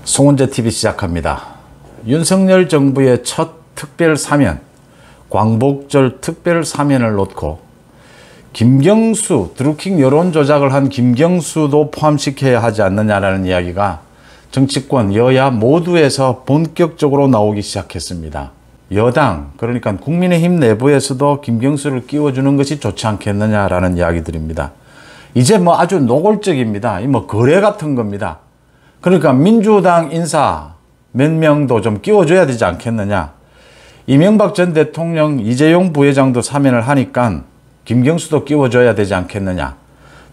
송은재TV 시작합니다. 윤석열 정부의 첫 특별 사면, 광복절 특별 사면을 놓고 김경수, 드루킹 여론 조작을 한 김경수도 포함시켜야 하지 않느냐라는 이야기가 정치권, 여야 모두에서 본격적으로 나오기 시작했습니다. 여당, 그러니까 국민의힘 내부에서도 김경수를 끼워주는 것이 좋지 않겠느냐라는 이야기들입니다. 이제 아주 노골적입니다. 거래 같은 겁니다. 그러니까 민주당 인사 몇 명도 좀 끼워줘야 되지 않겠느냐. 이명박 전 대통령 이재용 부회장도 사면을 하니까 김경수도 끼워줘야 되지 않겠느냐.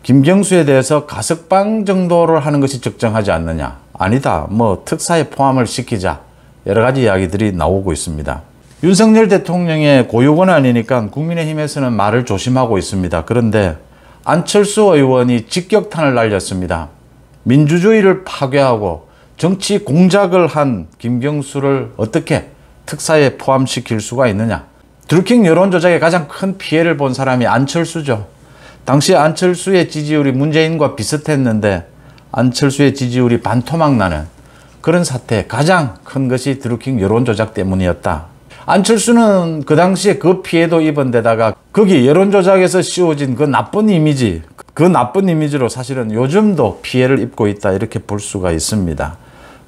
김경수에 대해서 가석방 정도를 하는 것이 적정하지 않느냐. 아니다. 특사에 포함을 시키자. 여러 가지 이야기들이 나오고 있습니다. 윤석열 대통령의 고유 권한이니까 국민의힘에서는 말을 조심하고 있습니다. 그런데 안철수 의원이 직격탄을 날렸습니다. 민주주의를 파괴하고 정치 공작을 한 김경수를 어떻게 특사에 포함시킬 수가 있느냐. 드루킹 여론조작에 가장 큰 피해를 본 사람이 안철수죠. 당시 안철수의 지지율이 문재인과 비슷했는데 안철수의 지지율이 반토막 나는 그런 사태, 가장 큰 것이 드루킹 여론조작 때문이었다. 안철수는 그 당시에 그 피해도 입은 데다가 거기 여론조작에서 씌워진 그 나쁜 이미지, 그 나쁜 이미지로 사실은 요즘도 피해를 입고 있다, 이렇게 볼 수가 있습니다.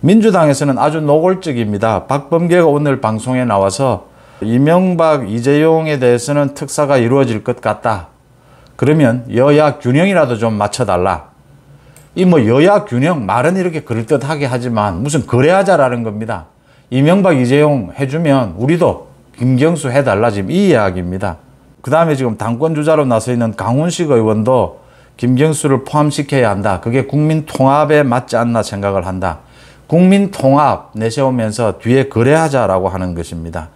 민주당에서는 아주 노골적입니다. 박범계가 오늘 방송에 나와서 이명박, 이재용에 대해서는 특사가 이루어질 것 같다. 그러면 여야 균형이라도 좀 맞춰달라. 여야 균형 말은 이렇게 그럴듯하게 하지만 무슨 거래하자라는 겁니다. 이명박, 이재용 해주면 우리도 김경수 해달라, 지금 이 이야기입니다. 그 다음에 지금 당권주자로 나서 있는 강훈식 의원도 김경수를 포함시켜야 한다. 그게 국민 통합에 맞지 않나 생각을 한다. 국민 통합 내세우면서 뒤에 거래하자라고 하는 것입니다.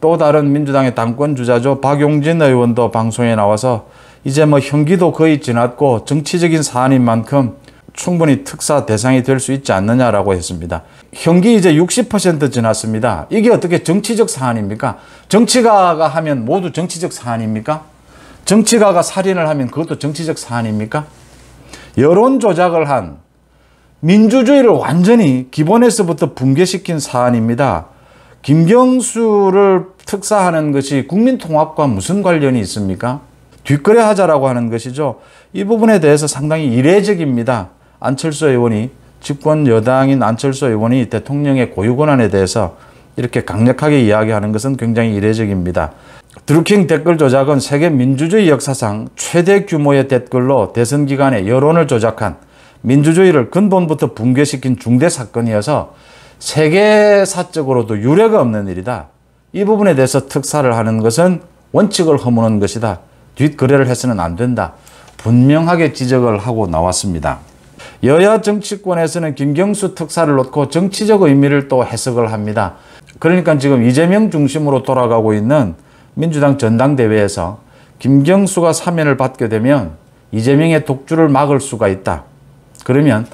또 다른 민주당의 당권주자죠. 박용진 의원도 방송에 나와서 이제 형기도 거의 지났고 정치적인 사안인 만큼 충분히 특사 대상이 될 수 있지 않느냐라고 했습니다. 형기 이제 60% 지났습니다. 이게 어떻게 정치적 사안입니까? 정치가가 하면 모두 정치적 사안입니까? 정치가가 살인을 하면 그것도 정치적 사안입니까? 여론 조작을 한 민주주의를 완전히 기본에서부터 붕괴시킨 사안입니다. 김경수를 특사하는 것이 국민통합과 무슨 관련이 있습니까? 뒷거래 하자라고 하는 것이죠. 이 부분에 대해서 상당히 이례적입니다. 안철수 의원이, 집권 여당인 안철수 의원이 대통령의 고유 권한에 대해서 이렇게 강력하게 이야기하는 것은 굉장히 이례적입니다. 드루킹 댓글 조작은 세계 민주주의 역사상 최대 규모의 댓글로 대선 기간에 여론을 조작한, 민주주의를 근본부터 붕괴시킨 중대 사건이어서 세계사적으로도 유례가 없는 일이다. 이 부분에 대해서 특사를 하는 것은 원칙을 허무는 것이다. 뒷거래를 해서는 안 된다. 분명하게 지적을 하고 나왔습니다. 여야 정치권에서는 김경수 특사를 놓고 정치적 의미를 또 해석을 합니다. 그러니까 지금 이재명 중심으로 돌아가고 있는 민주당 전당대회에서 김경수가 사면을 받게 되면 이재명의 독주를 막을 수가 있다. 그러면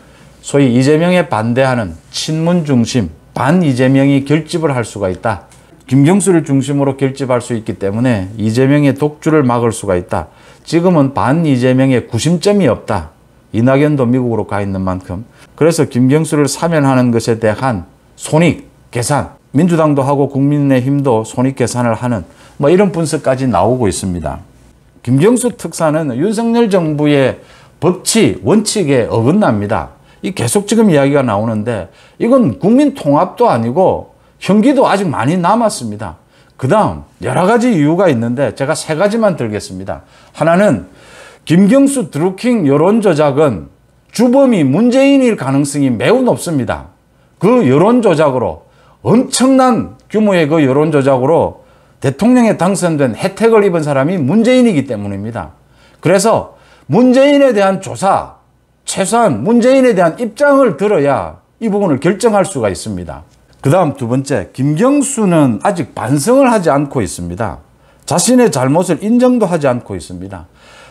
소위 이재명에 반대하는 친문 중심, 반 이재명이 결집을 할 수가 있다. 김경수를 중심으로 결집할 수 있기 때문에 이재명의 독주를 막을 수가 있다. 지금은 반 이재명의 구심점이 없다. 이낙연도 미국으로 가 있는 만큼. 그래서 김경수를 사면하는 것에 대한 손익 계산, 민주당도 하고 국민의힘도 손익 계산을 하는 이런 분석까지 나오고 있습니다. 김경수 특사는 윤석열 정부의 법치, 원칙에 어긋납니다. 계속 지금 이야기가 나오는데 이건 국민 통합도 아니고 형기도 아직 많이 남았습니다. 그 다음 여러 가지 이유가 있는데 제가 세 가지만 들겠습니다. 하나는 김경수 드루킹 여론조작은 주범이 문재인일 가능성이 매우 높습니다. 그 여론조작으로, 엄청난 규모의 그 여론조작으로 대통령에 당선된 혜택을 입은 사람이 문재인이기 때문입니다. 그래서 문재인에 대한 조사, 최소한 문재인에 대한 입장을 들어야 이 부분을 결정할 수가 있습니다. 그 다음 두 번째, 김경수는 아직 반성을 하지 않고 있습니다. 자신의 잘못을 인정도 하지 않고 있습니다.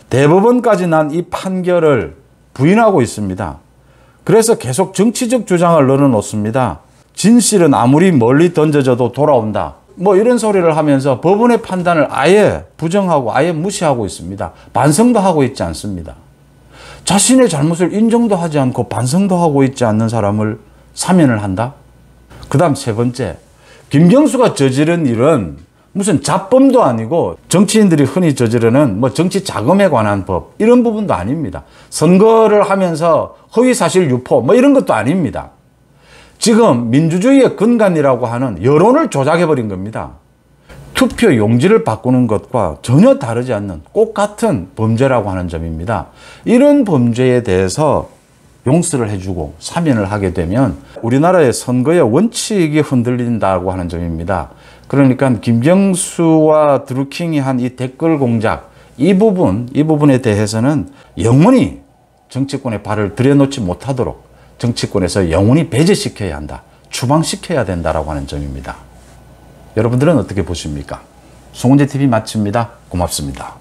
대법원까지 난 이 판결을 부인하고 있습니다. 그래서 계속 정치적 주장을 늘어놓습니다. 진실은 아무리 멀리 던져져도 돌아온다. 이런 소리를 하면서 법원의 판단을 아예 부정하고 아예 무시하고 있습니다. 반성도 하고 있지 않습니다. 자신의 잘못을 인정도 하지 않고 반성도 하고 있지 않는 사람을 사면을 한다? 그 다음 세 번째, 김경수가 저지른 일은 무슨 잡범도 아니고 정치인들이 흔히 저지르는 뭐 정치 자금에 관한 법 이런 부분도 아닙니다. 선거를 하면서 허위사실 유포 뭐 이런 것도 아닙니다. 지금 민주주의의 근간이라고 하는 여론을 조작해버린 겁니다. 투표 용지를 바꾸는 것과 전혀 다르지 않는 꼭 같은 범죄라고 하는 점입니다. 이런 범죄에 대해서 용서를 해주고 사면을 하게 되면 우리나라의 선거의 원칙이 흔들린다고 하는 점입니다. 그러니까 김경수와 드루킹이 한 이 댓글 공작 이 부분에 대해서는 영원히 정치권에 발을 들여놓지 못하도록 정치권에서 영원히 배제시켜야 한다. 추방시켜야 된다라고 하는 점입니다. 여러분들은 어떻게 보십니까? 송은재 TV 마칩니다. 고맙습니다.